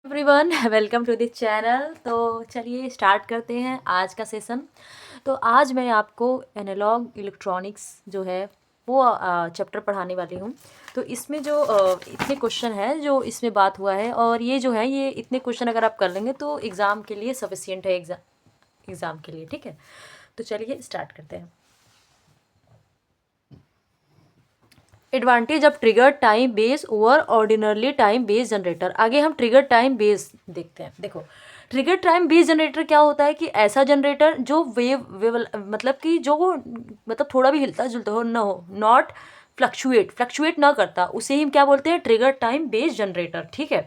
Everyone welcome to the channel. तो चलिए start करते हैं आज का सेशन। तो आज मैं आपको एनालॉग इलेक्ट्रॉनिक्स जो है वो चैप्टर पढ़ाने वाली हूँ। तो इसमें जो इतने क्वेश्चन है जो इसमें बात हुआ है, और ये जो है ये इतने क्वेश्चन अगर आप कर लेंगे तो एग्ज़ाम के लिए सफिशिएंट है, एग्ज़ाम के लिए। ठीक है, तो चलिए स्टार्ट करते हैं। Advantage of trigger time base over ordinarily time base generator. आगे हम ट्रिगर टाइम बेस देखते हैं। देखो, ट्रिगर टाइम बेस जनरेटर क्या होता है कि ऐसा जनरेटर जो वेव मतलब कि जो मतलब थोड़ा भी हिलता जुलता हो ना हो, नॉट फ्लक्चुएट ना करता, उसे ही हम क्या बोलते हैं? Trigger time base generator. ठीक है,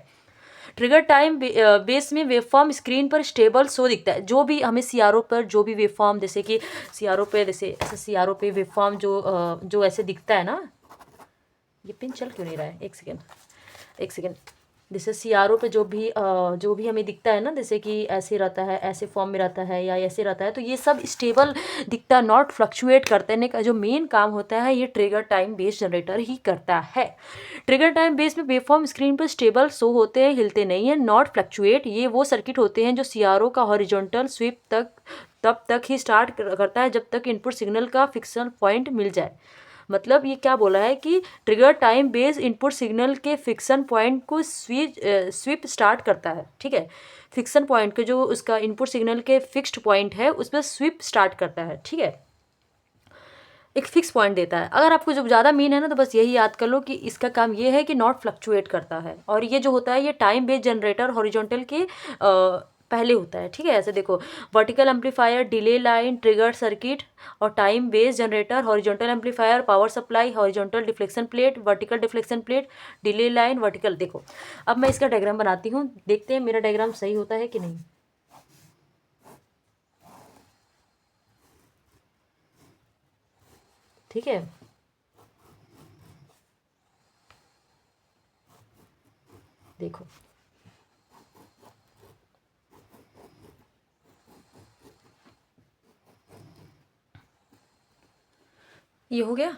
ट्रिगर टाइम बेस में वेवफॉर्म स्क्रीन पर स्टेबल शो दिखता है। जो भी हमें सीआरओ पर जो भी वेवफॉर्म, जैसे कि सीआरओ पे, जैसे ऐसे सीआरओ पे वेवफॉर्म जो ऐसे दिखता है ना, ये पिन चल क्यों नहीं रहा है? एक सेकेंड, एक सेकेंड। जैसे सीआरओ पे जो भी हमें दिखता है ना, जैसे कि ऐसे रहता है, ऐसे फॉर्म में रहता है या ऐसे रहता है, तो ये सब स्टेबल दिखता है, नॉट फ्लक्चुएट करने का जो मेन काम होता है ये ट्रिगर टाइम बेस जनरेटर ही करता है। ट्रिगर टाइम बेस में वेवफॉर्म स्क्रीन पर स्टेबल शो होते हैं, हिलते नहीं हैं, नॉट फ्लक्चुएट। ये वो सर्किट होते हैं जो सीआरओ का हॉरिजॉन्टल स्वीप तब तक ही स्टार्ट करता है जब तक इनपुट सिग्नल का फिक्सल पॉइंट मिल जाए। मतलब ये क्या बोला है कि trigger time base input signal के फिक्सन पॉइंट को स्वीप स्टार्ट करता है। ठीक है, फिक्सन पॉइंट के जो उसका इनपुट सिग्नल के फिक्स्ड पॉइंट है उस पर स्वीप स्टार्ट करता है। ठीक है, एक फिक्स पॉइंट देता है। अगर आपको जब ज़्यादा मीन है ना, तो बस यही याद कर लो कि इसका काम ये है कि नॉट फ्लक्चुएट करता है। और ये जो होता है ये टाइम बेस्ड जनरेटर हॉरिजॉन्टल के पहले होता है। ठीक है, ऐसे देखो, vertical amplifier, delay line, trigger circuit और time based generator, horizontal amplifier, power supply, horizontal deflection plate, vertical deflection plate, delay line, vertical. देखो, अब मैं इसका डायग्राम बनाती हूँ, देखते हैं मेरा डायग्राम सही होता है कि नहीं। ठीक है, देखो, ये हो गया।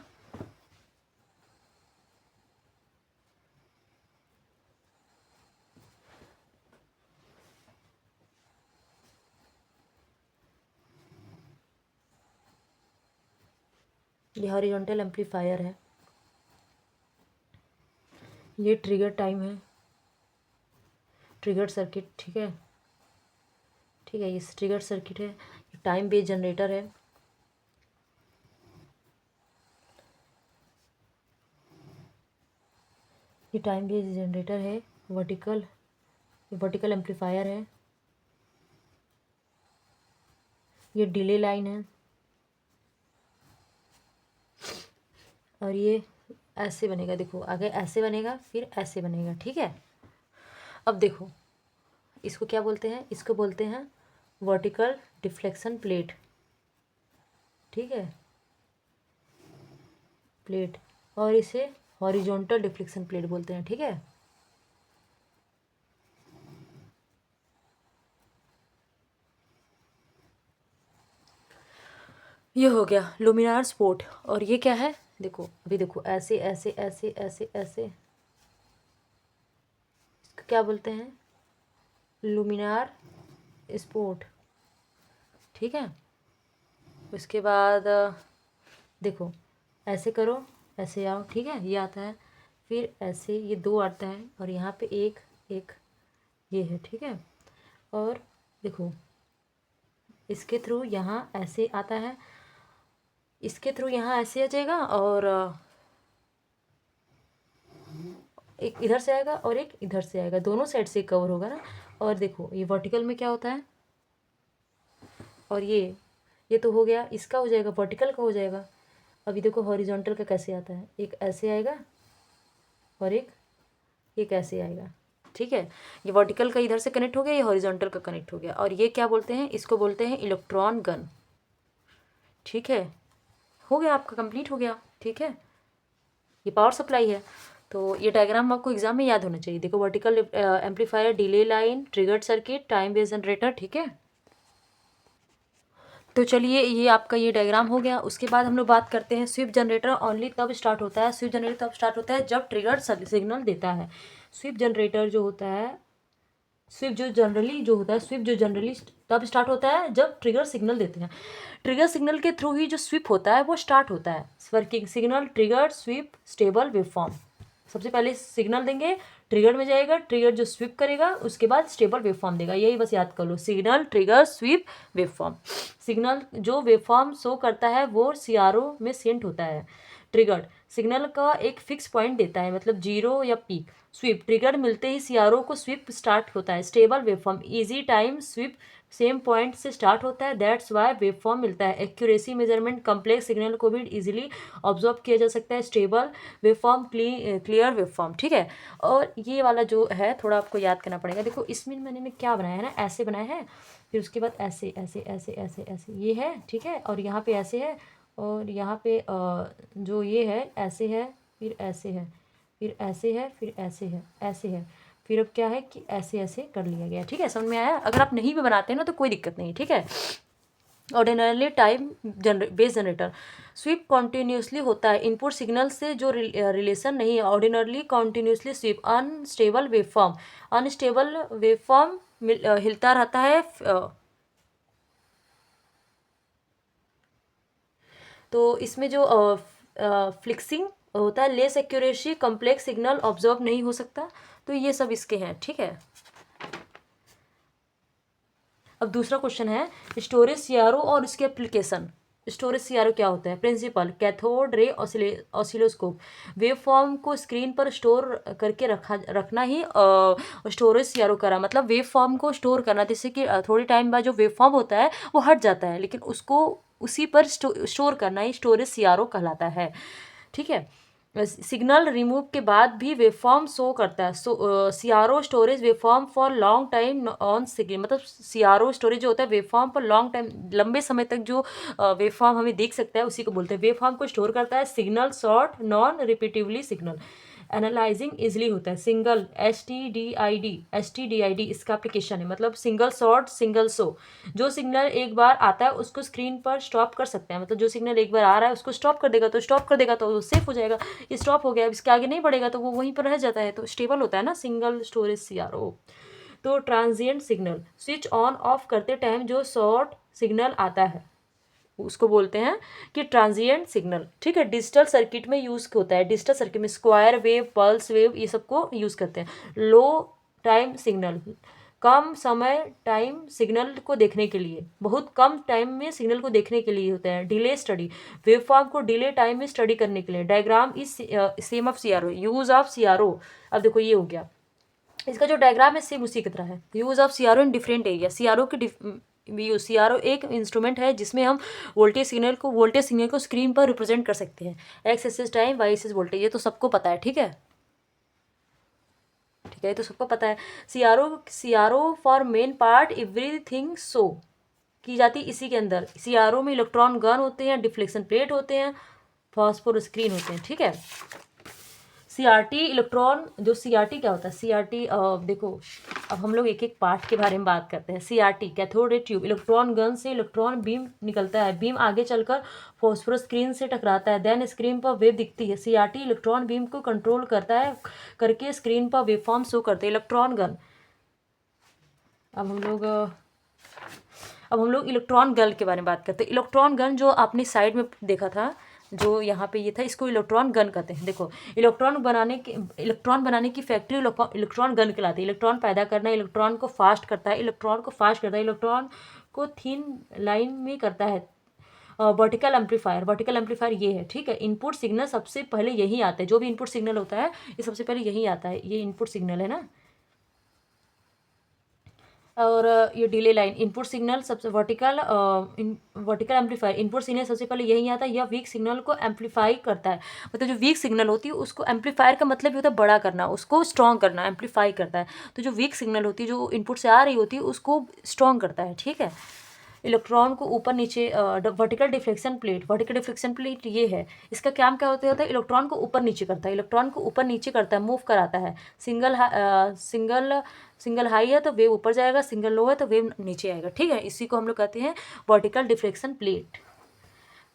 ये हॉरिजॉन्टल एम्पलीफायर है, ये ट्रिगर टाइम है, ट्रिगर सर्किट। ठीक है, ठीक है, ये ट्रिगर सर्किट है, ये टाइम बेस्ड जनरेटर है। ये टाइम बेस्ड जनरेटर है, वर्टिकल, ये वर्टिकल एम्पलीफायर है, ये डिले लाइन है, और ये ऐसे बनेगा। देखो, आगे ऐसे बनेगा, फिर ऐसे बनेगा। ठीक है, अब देखो, इसको क्या बोलते हैं? इसको बोलते हैं वर्टिकल डिफ्लेक्शन प्लेट। ठीक है, प्लेट, और इसे हॉरिजॉन्टल डिफ्लेक्शन प्लेट बोलते हैं। ठीक है, ये हो गया लुमिनार स्पॉट। और ये क्या है? देखो, अभी देखो, ऐसे ऐसे ऐसे ऐसे ऐसे, इसको क्या बोलते हैं? लुमिनार स्पॉट। ठीक है, उसके बाद देखो, ऐसे करो, ऐसे आओ। ठीक है, ये आता है, फिर ऐसे ये दो आता है, और यहाँ पे एक एक ये है। ठीक है, और देखो, इसके थ्रू यहाँ ऐसे आता है, इसके थ्रू यहाँ ऐसे आ जाएगा, और एक इधर से आएगा और एक इधर से आएगा, दोनों साइड से कवर होगा ना। और देखो, ये वर्टिकल में क्या होता है, और ये तो हो गया, इसका हो जाएगा, वर्टिकल का हो जाएगा। अभी देखो हॉरिजॉन्टल का कैसे आता है, एक ऐसे आएगा और एक ऐसे आएगा। ठीक है, ये वर्टिकल का इधर से कनेक्ट हो गया, ये हॉरिजॉन्टल का कनेक्ट हो गया। और ये क्या बोलते हैं? इसको बोलते हैं इलेक्ट्रॉन गन। ठीक है, हो गया, आपका कंप्लीट हो गया। ठीक है, ये पावर सप्लाई है। तो ये डायग्राम आपको एग्जाम में याद होना चाहिए। देखो, vertical amplifier, delay line, triggered circuit, time based generator. ठीक है, तो चलिए, ये आपका ये डायग्राम हो गया। उसके बाद हम लोग बात करते हैं स्विप जनरेटर ओनली तब स्टार्ट होता है। स्विप जनरेटर तब स्टार्ट होता है जब ट्रिगर सिग्नल देता है। स्विप जनरेटर जो होता है स्विफ्ट जो जनरली जो होता है, स्विफ्ट जो जनरली तब स्टार्ट होता है जब ट्रिगर सिग्नल देते हैं। ट्रिगर सिग्नल के थ्रू ही जो स्विप होता है वो स्टार्ट होता है। Working signal, trigger, sweep, stable, waveform. सबसे पहले सिग्नल देंगे, ट्रिगर में जाएगा, ट्रिगर जो स्विप करेगा उसके बाद स्टेबल वेवफॉर्म देगा। यही बस याद कर लो, signal, trigger, sweep, waveform. Signal जो वेवफॉर्म शो करता है वो सीआरओ में सेंट होता है। ट्रिगर सिग्नल का एक फिक्स पॉइंट देता है, मतलब जीरो या पीक। स्विप ट्रिगर मिलते ही सीआरओ को स्विप स्टार्ट होता है। Stable waveform easy time sweep same point से स्टार्ट होता है, दैट्स वाई वेवफॉर्म मिलता है। एक्यूरेसी मेजरमेंट कम्प्लेक्स सिग्नल को भी इजीली ऑब्जर्व किया जा सकता है। स्टेबल वेवफॉर्म, क्लियर वेवफॉर्म, ठीक है। और ये वाला जो है थोड़ा आपको याद करना पड़ेगा। देखो इसमें मैंने क्या बनाया है ना, ऐसे बनाया है, फिर उसके बाद ऐसे ऐसे ऐसे ऐसे ऐसे ये है, ठीक है। और यहाँ पे ऐसे है, और यहाँ पे जो ये है ऐसे है, फिर ऐसे है, फिर ऐसे है, फिर ऐसे है, ऐसे है, फिर अब क्या है कि ऐसे ऐसे कर लिया गया, ठीक है। समझ में आया? अगर आप नहीं भी बनाते हैं ना तो कोई दिक्कत नहीं, ठीक है। Ordinarily time base generator sweep continuously होता है। इनपुट सिग्नल से जो रिलेशन नहीं है। Ordinarily continuously sweep. Unstable waveform, unstable waveform हिलता रहता है। तो इसमें जो फ्लिक्सिंग होता है, less accuracy, complex signal observe नहीं हो सकता। तो ये सब इसके हैं, ठीक है। अब दूसरा क्वेश्चन है स्टोरेज सीआरओ और उसके एप्लीकेशन। स्टोरेज सीआरओ क्या होता है? Principle cathode ray oscilloscope. Wave form को स्क्रीन पर स्टोर करके रखना ही स्टोरेज सीआरओ करा, मतलब वेव फॉर्म को स्टोर करना। जैसे कि थोड़ी टाइम बाद जो वेव फॉर्म होता है वो हट जाता है, लेकिन उसको उसी पर स्टोर करना ही स्टोरेज सीआरओ कहलाता है, ठीक है। सिग्नल रिमूव के बाद भी वेवफॉर्म शो करता है। CRO storage waveform for long time on signal, मतलब सीआरओ स्टोरेज जो होता है वेवफॉर्म पर लॉन्ग टाइम, लंबे समय तक जो वेवफॉर्म हमें देख सकता है उसी को बोलते हैं। वेवफॉर्म को स्टोर करता है। Signal short non repetitively signal analysing easily होता है। Single S T D I D इसका एप्लीकेशन है, मतलब सिंगल शॉर्ट सिंगल शो। जो सिग्नल एक बार आता है उसको स्क्रीन पर स्टॉप कर सकते हैं, मतलब जो सिग्नल एक बार आ रहा है उसको स्टॉप कर देगा, तो स्टॉप कर देगा तो वो सेफ हो जाएगा। ये स्टॉप हो गया, अब इसके आगे नहीं बढ़ेगा तो वो वहीं पर रह जाता है, तो स्टेबल होता है ना सिंगल स्टोरेज सीआरओ। तो transient signal switch on off करते टाइम जो शॉर्ट सिग्नल आता है उसको बोलते हैं कि ट्रांजिएंट सिग्नल, ठीक है। डिजिटल सर्किट में यूज़ होता है। डिजिटल सर्किट में स्क्वायर वेव, पल्स वेव, ये सबको यूज़ करते हैं। लो टाइम सिग्नल कम समय टाइम सिग्नल को देखने के लिए, बहुत कम टाइम में सिग्नल को देखने के लिए होता है। डिले स्टडी वेवफॉर्म को डिले टाइम में स्टडी करने के लिए। Diagram is same of CRO. Use of CRO, अब देखो ये हो गया, इसका जो डायग्राम है सेम उसी की तरह है। Use of CRO in different area. सीआरओ एक इंस्ट्रूमेंट है जिसमें हम वोल्टेज सिग्नल को स्क्रीन पर रिप्रेजेंट कर सकते हैं। X axis time, Y axis voltage, ये तो सबको पता है, ठीक है, ठीक है, ये तो सबको पता है। CRO for main part everything show की जाती है इसी के अंदर। सीआरओ में इलेक्ट्रॉन गन होते हैं, डिफ्लेक्शन प्लेट होते हैं, फॉस्फोर स्क्रीन होते हैं, ठीक है। सीआरटी इलेक्ट्रॉन, जो सीआरटी क्या होता है? सीआरटी देखो, अब हम लोग एक एक पार्ट के बारे में बात करते हैं। CRT cathode ray tube, electron gun से इलेक्ट्रॉन बीम निकलता है। बीम आगे चलकर फॉस्फोरस स्क्रीन से टकराता है, देन स्क्रीन पर वेव दिखती है। सीआरटी इलेक्ट्रॉन बीम को कंट्रोल करता है करके स्क्रीन पर वेवफॉर्म शो करते हैं। इलेक्ट्रॉन गन, अब हम लोग इलेक्ट्रॉन गन के बारे में बात करते हैं। इलेक्ट्रॉन गन जो आपने साइड में देखा था, जो यहाँ पे ये था, इसको इलेक्ट्रॉन गन कहते हैं। देखो इलेक्ट्रॉन बनाने की फैक्ट्री इलेक्ट्रॉन गन कहलाती है। इलेक्ट्रॉन पैदा करना, इलेक्ट्रॉन को फास्ट करता है, इलेक्ट्रॉन को थिन लाइन में करता है। वर्टिकल एम्पलीफायर ये है, ठीक है। इनपुट सिग्नल सबसे पहले यही आता है, जो भी इनपुट सिग्नल होता है ये सबसे पहले यही आता है, ये इनपुट सिग्नल है ना। और ये डिले लाइन, इनपुट सिग्नल सबसे वर्टिकल एम्पलीफायर, इनपुट सिग्नल सबसे पहले यही आता है। यह वीक सिग्नल को एम्पलीफाई करता है, मतलब जो वीक सिग्नल होती है उसको, एम्पलीफायर का मतलब ये होता है बड़ा करना, उसको स्ट्रॉन्ग करना, एम्पलीफाई करता है। तो जो वीक सिग्नल होती है, जो इनपुट से आ रही होती है, उसको स्ट्रॉन्ग करता है, ठीक है। इलेक्ट्रॉन को ऊपर नीचे, वर्टिकल डिफ्लेक्शन प्लेट ये है, इसका काम क्या होता है? इलेक्ट्रॉन को ऊपर नीचे करता है, मूव कराता है। सिंगल हाई है तो वेव ऊपर जाएगा, सिंगल लो है तो वेव नीचे आएगा, ठीक है। इसी को हम लोग कहते हैं वर्टिकल डिफ्लेक्शन प्लेट।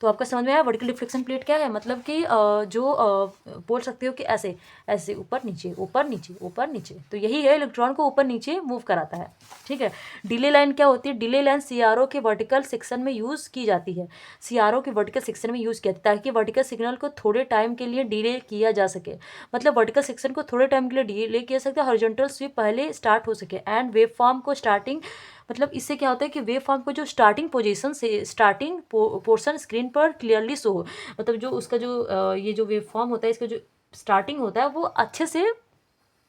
तो आपका समझ में आया वर्टिकल डिफ्लेक्शन प्लेट क्या है, मतलब कि जो बोल सकते हो कि ऐसे ऐसे ऊपर नीचे ऊपर नीचे ऊपर नीचे, तो यही है इलेक्ट्रॉन को ऊपर नीचे मूव कराता है। ठीक है। डिले लाइन क्या होती है, डिले लाइन सीआरओ के वर्टिकल सेक्शन में यूज़ की जाती है, सीआरओ के वर्टिकल सेक्शन में यूज़ किया जाता है ताकि वर्टिकल सिग्नल को थोड़े टाइम के लिए डिले किया जा सके, मतलब वर्टिकल सेक्शन को थोड़े टाइम के लिए डिले किया सकता है, हॉरिजॉन्टल स्वीप पहले स्टार्ट हो सके, एंड वेव फॉर्म को स्टार्टिंग, मतलब इससे क्या होता है कि वेव फॉर्म को जो स्टार्टिंग पोजीशन से स्टार्टिंग पोर्शन स्क्रीन पर क्लियरली शो हो, मतलब जो उसका जो ये जो वेव फॉर्म होता है इसका जो स्टार्टिंग होता है वो अच्छे से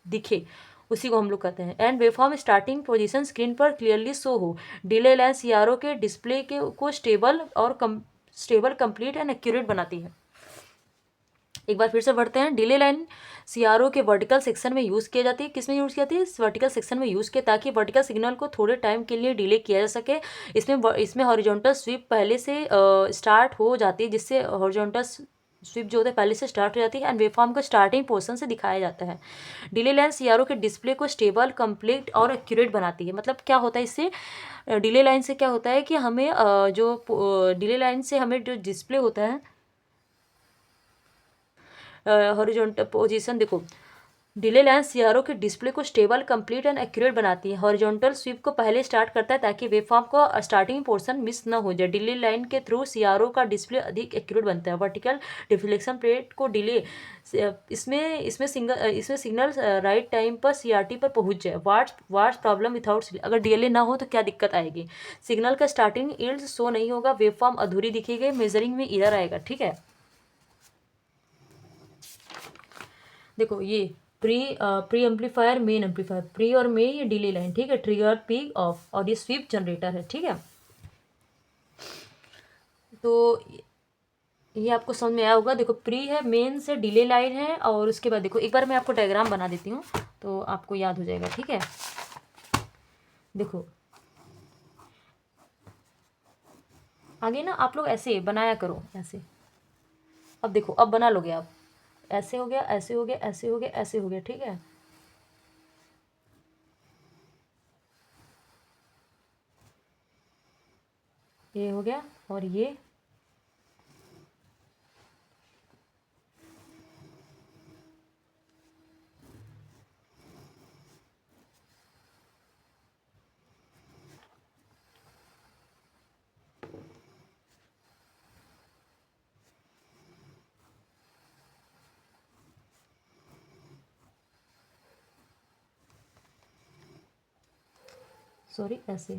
दिखे, उसी को हम लोग कहते हैं। And wave form starting position screen पर क्लियरली शो हो। डिले लाइन सीआरओ के डिस्प्ले के को स्टेबल और स्टेबल कंप्लीट एंड एक्यूरेट बनाती है। एक बार फिर से पढ़ते हैं। डिले लाइन सीआरओ के वर्टिकल सेक्शन में यूज़ किया जाती है, किस में यूज़ की जाती है, इस वर्टिकल सेक्शन में यूज़ किया ताकि वर्टिकल सिग्नल को थोड़े टाइम के लिए डिले किया जा सके। इसमें हॉरिजॉन्टल स्वीप पहले से स्टार्ट हो जाती है, जिससे हॉरिजॉन्टल स्वीप जो होता है पहले से स्टार्ट हो जाती है, एंड वेवफॉर्म को स्टार्टिंग पोर्शन से दिखाया जाता है। डिले लाइन सीआरओ के डिस्प्ले को स्टेबल कंप्लीट और एक्यूरेट बनाती है, मतलब क्या होता है इससे, डिले लाइन से क्या होता है कि हमें जो डिले लाइन से हमें जो डिस्प्ले होता है हॉरिजॉन्टल पोजीशन, देखो डिले लाइन सीआरओ के डिस्प्ले को स्टेबल कंप्लीट एंड एक्यूरेट बनाती है। हॉरिजॉन्टल स्वीप को पहले स्टार्ट करता है ताकि वेवफॉर्म को स्टार्टिंग पोर्शन मिस न हो जाए। डिले लाइन के थ्रू सीआरओ का डिस्प्ले अधिक एक्यूरेट बनता है। वर्टिकल डिफ्लेक्शन प्लेट को डिले इसमें सिग्नल राइट टाइम पर सीआरटी पर पहुंच जाए। वाट्स प्रॉब्लम विदाउट, अगर डिले ना हो तो क्या दिक्कत आएगी, सिग्नल का स्टार्टिंग यील्ड शो नहीं होगा, वेवफॉर्म अधूरी दिखेगी, मेजरिंग में एरर आएगा। ठीक है, देखो ये pre amplifier main amplifier, pre और मे ये डिले लाइन, ठीक है, ट्रिगर पीक ऑफ, और ये स्वीप जनरेटर है। ठीक है, तो ये आपको समझ में आया होगा। देखो प्री है, मेन से डिले लाइन है, और उसके बाद देखो एक बार मैं आपको डायग्राम बना देती हूँ तो आपको याद हो जाएगा। ठीक है, देखो आगे ना आप लोग ऐसे बनाया करो ऐसे। अब देखो अब बना लोगे आप, ऐसे हो गया, ऐसे हो गया, ऐसे हो गया, ऐसे हो गया। ठीक है, ये हो गया, और ये सॉरी ऐसे,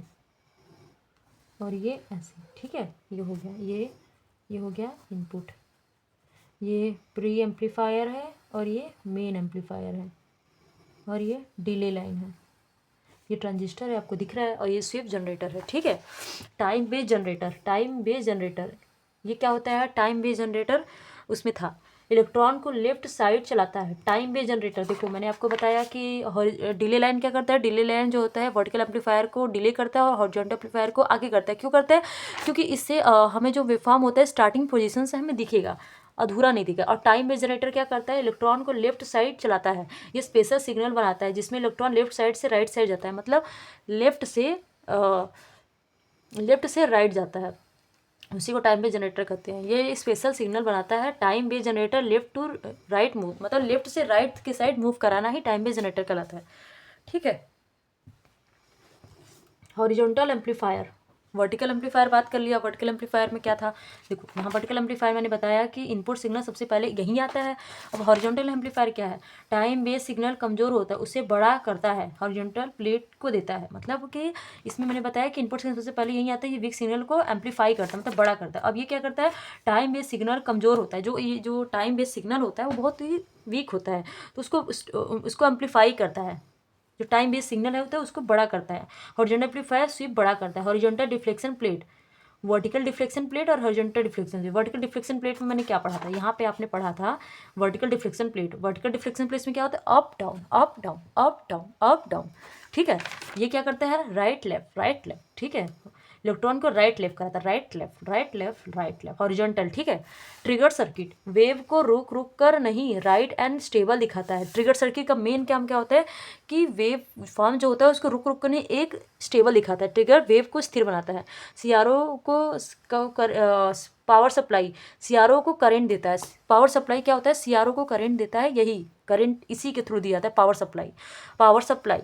और ये ऐसे। ठीक है, ये हो गया, ये हो गया इनपुट, ये प्री एम्पलीफायर है, और ये मेन एम्पलीफायर है, और ये डिले लाइन है, ये ट्रांजिस्टर है आपको दिख रहा है, और ये स्वीप जनरेटर है। ठीक है, time based generator, time based generator ये क्या होता है, टाइम बेस्ड जनरेटर उसमें था, इलेक्ट्रॉन को लेफ्ट साइड चलाता है। टाइम बेस्ड जनरेटर, देखो मैंने आपको बताया कि डिले लाइन क्या करता है, डिले लाइन जो होता है वर्टिकल एम्पलीफायर को डिले करता है और हॉरिजॉन्टल एम्पलीफायर को आगे करता है। क्यों करता है, क्योंकि इससे हमें जो वेवफॉर्म होता है स्टार्टिंग पोजीशन से हमें दिखेगा, अधूरा नहीं दिखेगा। और टाइम बेस्ड जनरेटर क्या करता है, इलेक्ट्रॉन को लेफ्ट साइड चलाता है, ये स्पेशल सिग्नल बनाता है जिसमें इलेक्ट्रॉन लेफ्ट साइड से राइट साइड जाता है, मतलब लेफ्ट से राइट जाता है, उसी को टाइम बेस्ड जनरेटर कहते हैं। ये स्पेशल सिग्नल बनाता है। Time based generator left to right move, मतलब लेफ्ट से राइट की साइड मूव कराना ही टाइम बेस्ड जनरेटर कहलाता है। ठीक है, हॉरिजॉन्टल एम्पलीफायर, वर्टिकल एम्पलीफायर बात कर लिया। वर्टिकल एम्पलीफायर में क्या था, देखो यहाँ वर्टिकल एम्पलीफायर मैंने बताया कि इनपुट सिग्नल सबसे पहले यहीं आता है। अब हॉरिजॉन्टल एम्पलीफायर क्या है, टाइम बेस्ड सिग्नल कमजोर होता है उसे बड़ा करता है, हॉरिजॉन्टल प्लेट को देता है, मतलब कि इसमें मैंने बताया कि इनपुट सिग्नल सबसे पहले यहीं आता है, ये वीक सिग्नल को एम्पलीफाई करता है, मतलब बड़ा करता है। अब ये क्या करता है, टाइम बेस्ड सिग्नल कमजोर होता है, जो टाइम बेस्ड सिग्नल होता है वो बहुत ही वीक होता है, तो उसको एम्पलीफाई करता है, जो टाइम बेस्ड सिग्नल है होता है उसको बड़ा करता है। हॉरिजॉन्टल एम्पलीफायर स्वीप बड़ा करता है। Horizontal deflection plate, vertical deflection plate और horizontal deflection plate. Vertical deflection plate में मैंने क्या पढ़ा था, यहाँ पे आपने पढ़ा था vertical deflection plate. Vertical deflection plate में क्या होता है, up down up down up down up down. ठीक है, ये क्या करता है, राइट लेफ्ट राइट लेफ्ट। ठीक है, इलेक्ट्रॉन को राइट लेफ्ट कराता है, right left right left right left horizontal, ठीक है। ट्रिगर सर्किट वेव को रुक रुक कर नहीं, राइट एंड स्टेबल दिखाता है। ट्रिगर सर्किट का मेन काम क्या होता है कि वेव फॉर्म जो होता है उसको रुक रुक कर नहीं, एक स्टेबल दिखाता है। ट्रिगर वेव को स्थिर बनाता है। सीआरओ को पावर सप्लाई सीआरओ को करंट देता है। पावर सप्लाई क्या होता है, सीआरओ को करंट देता है, यही करंट इसी के थ्रू दिया जाता है power supply. Power supply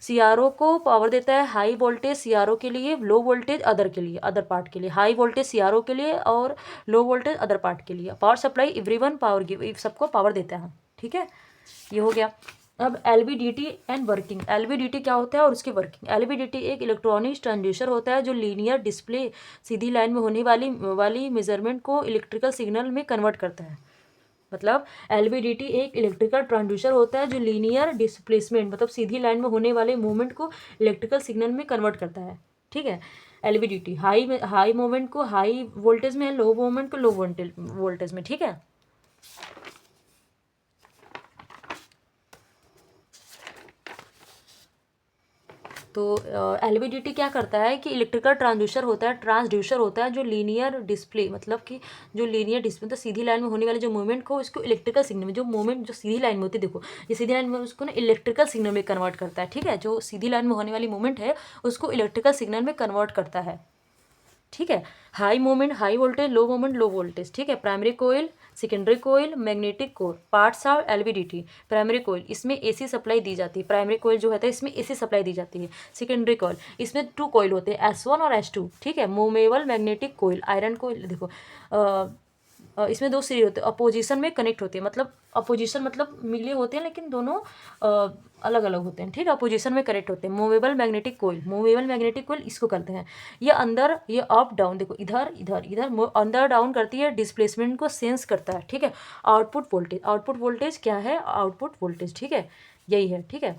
CRO को पावर देता है, हाई वोल्टेज सीआरओ के लिए, लो वोल्टेज अदर के लिए, अदर पार्ट के लिए। हाई वोल्टेज सीआरओ के लिए और लो वोल्टेज अदर पार्ट के लिए। Power supply everyone power give, सबको पावर देता है, ठीक है। ये हो गया। अब एलवीडीटी एंड वर्किंग। एलवीडीटी क्या होता है और उसकी वर्किंग। एलवीडीटी एक इलेक्ट्रॉनिक ट्रांसड्यूसर होता है जो लीनियर डिस्प्ले, सीधी लाइन में होने वाली मेजरमेंट को इलेक्ट्रिकल सिग्नल में कन्वर्ट करता है। मतलब एलवीडीटी एक इलेक्ट्रिकल ट्रांसड्यूसर होता है जो लीनियर डिस्प्लेसमेंट, मतलब सीधी लाइन में होने वाले मूवमेंट को इलेक्ट्रिकल सिग्नल में कन्वर्ट करता है, ठीक है। एलवीडीटी हाई मूवमेंट को हाई वोल्टेज में, लो मूवमेंट को लो वोल्टेज में, ठीक है। तो एलवीडीटी क्या करता है कि इलेक्ट्रिकल ट्रांसड्यूसर होता है जो लीनियर डिस्प्ले, मतलब कि जो लीनियर डिस्प्ले तो सीधी लाइन में होने वाले जो मूवमेंट को उसको इलेक्ट्रिकल सिग्नल में, जो मूवमेंट जो सीधी लाइन में होती है, देखो ये सीधी लाइन में, उसको ना इलेक्ट्रिकल सिग्नल में कन्वर्ट करता है, ठीक है। जो सीधी लाइन में होने वाली मूवमेंट है उसको इलेक्ट्रिकल सिग्नल में कन्वर्ट करता है, ठीक है। High moment high voltage, low moment low voltage, ठीक है। Primary coil, secondary coil, magnetic core. Parts of LVDT. Primary coil इसमें एसी सप्लाई दी जाती है। प्राइमरी कोयल जो होता है इसमें एसी सप्लाई दी जाती है। सेकेंडरी कोयल इसमें 2 कोयल होते हैं, S1 और S2, ठीक है। मूवेबल मैग्नेटिक कोयल, आयरन कोयल, देखो इसमें 2 सीरीज होते हैं, अपोजिशन में कनेक्ट होते हैं, मतलब अपोजिशन मतलब मिले होते हैं लेकिन दोनों अलग अलग होते हैं, ठीक है। अपोजिशन में कनेक्ट होते हैं। मूवेबल मैग्नेटिक कोयल इसको करते हैं, ये अंदर, ये अप डाउन, देखो इधर इधर इधर अंदर डाउन करती है, डिस्प्लेसमेंट को सेंस करता है, ठीक है। आउटपुट वोल्टेज क्या है, आउटपुट वोल्टेज, ठीक है, यही है, ठीक है।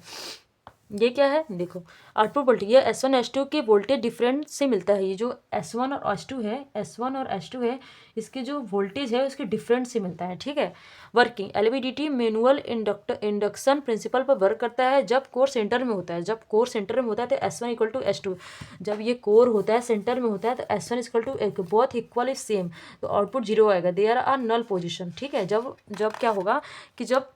ये क्या है, देखो आउटपुट वोल्टेज, ये S1 S2 के वोल्टेज डिफरेंट से मिलता है। ये जो S1 और S2 है इसके जो वोल्टेज है उसके डिफरेंट से मिलता है, ठीक है। Working. LVDT manual induction principal पर वर्क करता है जब कोर सेंटर में होता है। जब कोर सेंटर में होता है तो S1 इक्वल टू S2, जब ये कोर होता है सेंटर में होता है तो S1 equal to both equal is same, तो आउटपुट 0 आएगा। देयर आर नल पोजिशन, ठीक है। जब क्या होगा कि जब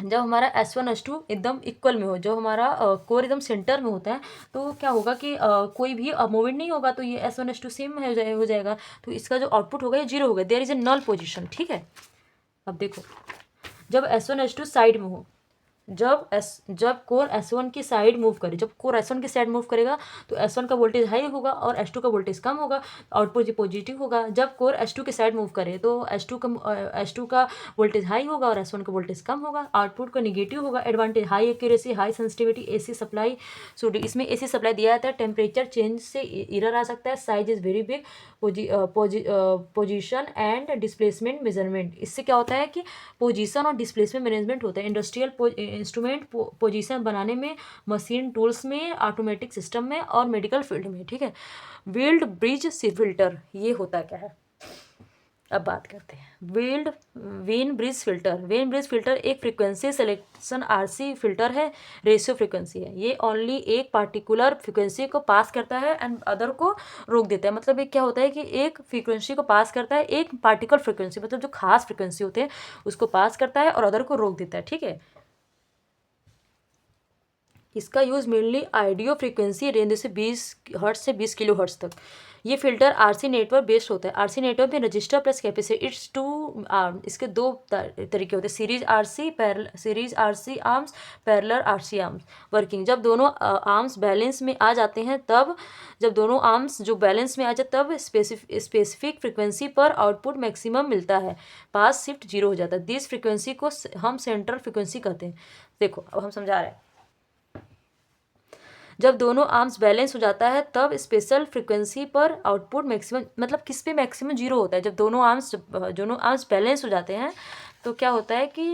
हमारा S1 S2 एकदम इक्वल में हो, जो हमारा कोर एकदम सेंटर में होता है, तो क्या होगा कि कोई भी मूवमेंट नहीं होगा, तो ये S1 S2 सेम हो जाएगा, तो इसका जो आउटपुट होगा ये 0 होगा। There is a null position, ठीक है। अब देखो जब S1 S2 साइड में हो, जब कोर S1 की साइड मूव करे, जब कोर S1 की साइड मूव करेगा तो S1 का वोल्टेज हाई होगा और S2 का वोल्टेज कम होगा, आउटपुट पॉजिटिव होगा। जब कोर S2 की साइड मूव करे तो S2 का वोल्टेज हाई होगा और S1 का वोल्टेज कम होगा, आउटपुट का निगेटिव होगा। Advantage high accuracy, high sensitivity, AC supply. So इसमें एसी सप्लाई दिया जाता है। टेम्परेचर चेंज से एरर आ सकता है। Size is very big. Position and displacement measurement, इससे क्या होता है कि पोजीशन और डिस्प्लेसमेंट मैनेजमेंट होता है इंडस्ट्रियल इंस्ट्रूमेंट पोजीशन बनाने में, मशीन टूल्स में, ऑटोमेटिक सिस्टम में और मेडिकल फील्ड में, ठीक है। वेल्ड ब्रिज फिल्टर, ये होता क्या है, अब बात करते हैं। वेन ब्रिज फिल्टर एक फ्रीक्वेंसी सिलेक्शन आरसी फिल्टर है, रेशियो फ्रीक्वेंसी है। ये ओनली एक पार्टिकुलर फ्रीक्वेंसी को पास करता है एंड अदर को रोक देता है। मतलब ये क्या होता है कि एक फ्रीक्वेंसी को पास करता है, एक पार्टिकुलर फ्रीक्वेंसी मतलब जो खास फ्रीक्वेंसी होते हैं उसको पास करता है और अदर को रोक देता है, ठीक है। इसका use mainly audio frequency range से 20 हर्ट्ज से 20 किलो हर्ट्ज तक। ये फिल्टर आरसी नेटवर्क बेस्ड होता है। आरसी नेटवर्क में register plus capacitor, it's 2 arm, इसके 2 तरीके होते हैं, series RC arms, parallel RC arms. Working, जब दोनों आर्म्स बैलेंस में आ जाते हैं तब, जब दोनों आर्म्स जो बैलेंस में आ जाए तब स्पेसिफिक फ्रिक्वेंसी पर आउटपुट मैक्सिमम मिलता है, पास शिफ्ट 0 हो जाता है। दिस फ्रिक्वेंसी को हम सेंट्रल फ्रिक्वेंसी कहते हैं। देखो अब हम समझा रहे हैं, जब दोनों आर्म्स बैलेंस हो जाता है तब स्पेशल फ्रीक्वेंसी पर आउटपुट मैक्सिमम, मतलब किस पे मैक्सिमम 0 होता है, जब दोनों आर्म्स बैलेंस हो जाते हैं तो क्या होता है कि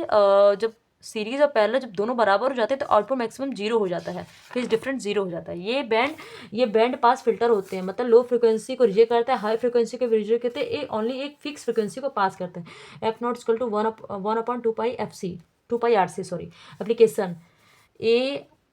जब सीरीज और पैरेलल जब दोनों बराबर हो जाते हैं तो आउटपुट मैक्सिमम 0 हो जाता है, फेज डिफरेंस 0 हो जाता है। ये बैंड पास फिल्टर होते हैं, मतलब लो फ्रिक्वेंसी को रिजेक्ट करता है, हाई फ्रिक्वेंसी को रिजेक्ट करते हैं, ओनली एक फिक्स फ्रिक्वेंसी को पास करते हैं। F0 = 1/2π RC। सॉरी एप्लीकेशन,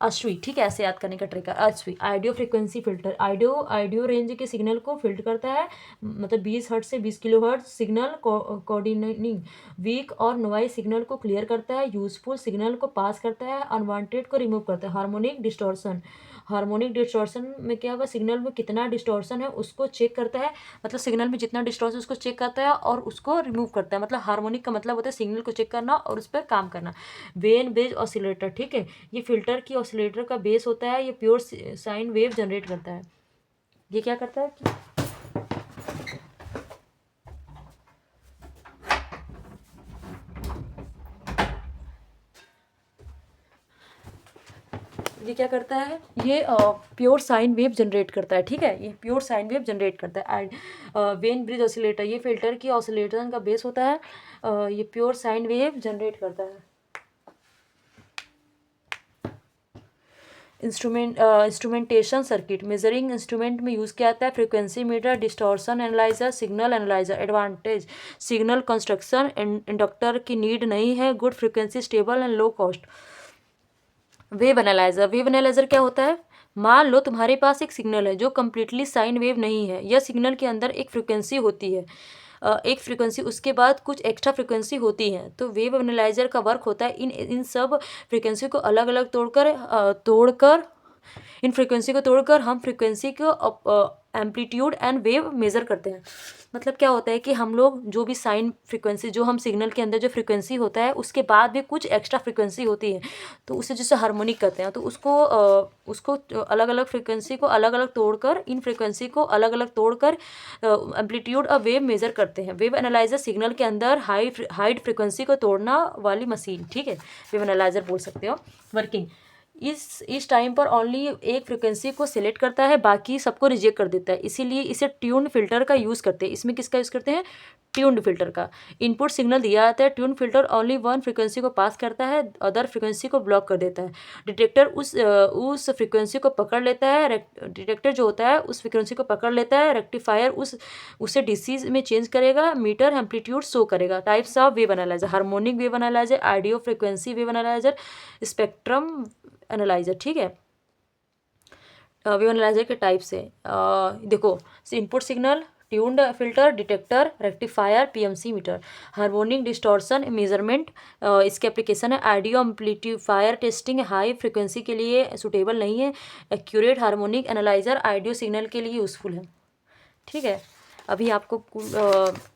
अश्वी, ठीक है, ऐसे याद करने का ट्रिक है। अश्वी audio frequency filter, audio range के सिग्नल को फिल्टर करता है, मतलब 20 हर्ट्ज से 20 किलोहर्ट्ज सिग्नल कोऑर्डिनेटिंग वीक और नॉइज सिग्नल को क्लियर करता है, यूजफुल सिग्नल को पास करता है, अनवांटेड को रिमूव करता है। हार्मोनिक डिस्टॉर्शन में क्या होगा, सिग्नल में कितना डिस्टॉर्शन है उसको चेक करता है, मतलब सिग्नल में जितना डिस्टॉर्शन उसको चेक करता है और उसको रिमूव करता है। मतलब हार्मोनिक का मतलब होता है सिग्नल को चेक करना और उस पर काम करना। वेन ब्रिज ऑसिलेटर, ठीक है, ये फिल्टर की ऑसिलेटर का बेस होता है, ये प्योर साइन वेव जनरेट करता है। ये क्या करता है कि ये क्या करता है, ये प्योर साइन वेव जनरेट करता है, ठीक है, ये प्योर साइन वेव जनरेट करता है। वेन ब्रिज ऑसिलेटर, ये फिल्टर की ऑसिलेटर का बेस होता है, ये प्योर साइन वेव जनरेट करता है। इंस्ट्रूमेंटेशन सर्किट, मेजरिंग इंस्ट्रूमेंट में यूज़ किया जाता है, frequency meter, distortion analyser, signal analyser. Advantage, signal construction inductor की नीड नहीं है, good frequency, stable and low cost. Wave analyser क्या होता है, मान लो तुम्हारे पास एक सिग्नल है जो कम्प्लीटली साइन वेव नहीं है, यह सिग्नल के अंदर एक फ्रिक्वेंसी होती है, एक फ्रिक्वेंसी, उसके बाद कुछ एक्स्ट्रा फ्रिक्वेंसी होती है। तो वेव एनालाइजर का वर्क होता है इन सब फ्रिक्वेंसी को अलग अलग तोड़कर इन फ्रिक्वेंसी को तोड़कर हम फ्रिक्वेंसी को एम्पलीट्यूड एंड वेव मेज़र करते हैं। मतलब क्या होता है कि हम लोग जो भी साइन फ्रिक्वेंसी, जो हम सिग्नल के अंदर जो फ्रिक्वेंसी होता है उसके बाद भी कुछ एक्स्ट्रा फ्रिक्वेंसी होती है, तो उसे जैसे हार्मोनिक कहते हैं, तो उसको अलग अलग फ्रिक्वेंसी को अलग अलग तोड़कर, इन फ्रिक्वेंसी को अलग अलग तोड़कर एम्पलीट्यूड और वेव मेज़र करते हैं। वेव एनालाइजर सिग्नल के अंदर हाई फ्रिक्वेंसी को तोड़ना वाली मशीन, ठीक है, वेव एनालाइजर बोल सकते हो। वर्किंग, इस टाइम पर ओनली एक फ्रिक्वेंसी को सिलेक्ट करता है, बाकी सबको रिजेक्ट कर देता है, इसीलिए इसे ट्यून्ड फिल्टर का यूज़ करते हैं। इसमें किसका यूज़ करते हैं, ट्यून्ड फिल्टर का। इनपुट सिग्नल दिया जाता है, tune filter only one frequency को पास करता है, अदर फ्रिक्वेंसी को ब्लॉक कर देता है। डिटेक्टर उस फ्रिक्वेंसी को पकड़ लेता है, डिटेक्टर जो होता है उस फ्रिक्वेंसी को पकड़ लेता है, रेक्टिफायर उसे डीसी में चेंज करेगा, मीटर एम्पलीट्यूड शो करेगा। Types of wave analyser, harmonic wave analyser, audio frequency wave analyser, spectrum analyser, ठीक है। वेव एनालाइजर के टाइप से देखो, input signal, tuned filter, detector, rectifier, PMC meter. Harmonic distortion measurement, इसके application है audio amplifier testing, high frequency के लिए suitable नहीं है। Accurate harmonic analyser audio signal के लिए यूज़फुल है, ठीक है। अभी आपको